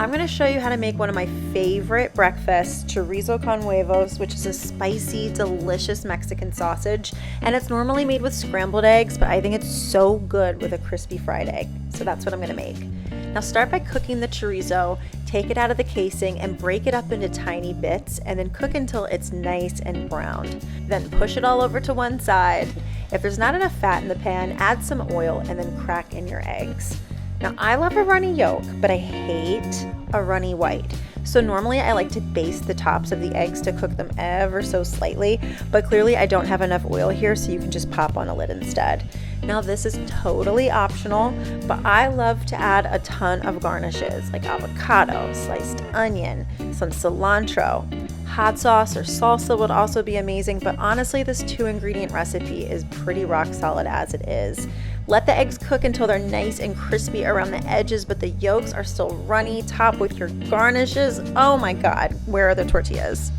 I'm going to show you how to make one of my favorite breakfasts, chorizo con huevos, which is a spicy, delicious Mexican sausage. And it's normally made with scrambled eggs, but I think it's so good with a crispy fried egg. So that's what I'm going to make. Now start by cooking the chorizo, take it out of the casing and break it up into tiny bits and then cook until it's nice and browned. Then push it all over to one side. If there's not enough fat in the pan, add some oil and then crack in your eggs. Now I love a runny yolk, but I hate a runny white. So normally I like to baste the tops of the eggs to cook them ever so slightly, but clearly I don't have enough oil here, so you can just pop on a lid instead. Now this is totally optional, but I love to add a ton of garnishes like avocado, sliced onion, some cilantro. Hot sauce or salsa would also be amazing, but honestly this 2-ingredient recipe is pretty rock solid as it is. Let the eggs cook until they're nice and crispy around the edges, but the yolks are still runny. Top with your garnishes. Oh my God, where are the tortillas?